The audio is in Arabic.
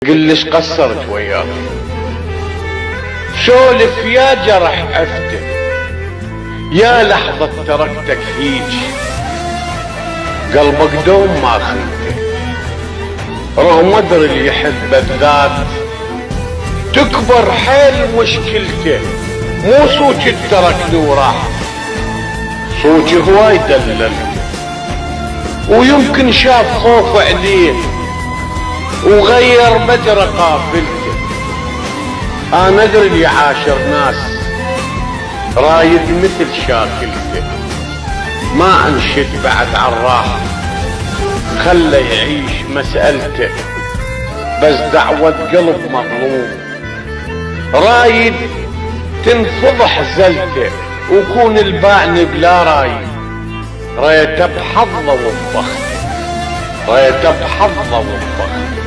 قلش قصرت وياك، سولف يا جرح عفته، يا لحظة تركتك هيج، قلبك دوم ما خنته، رغم ادري اللي يحب الذات تكبر حيل مشكلته، مو صوتك تركني وراح، صوتي هواي دللته، ويمكن شاف خوف عليه وغير مجرى قافلته. انا ادري اللي عاشر ناس رايد مثل شاكلته، ما انشد بعد عالراح خله يعيش مسألته، بس دعوة قلب مظلوم رايد تنفضح زلته، وكون البعني بلا رايد ريته بحظه وبخته، ريته بحظه وبخته.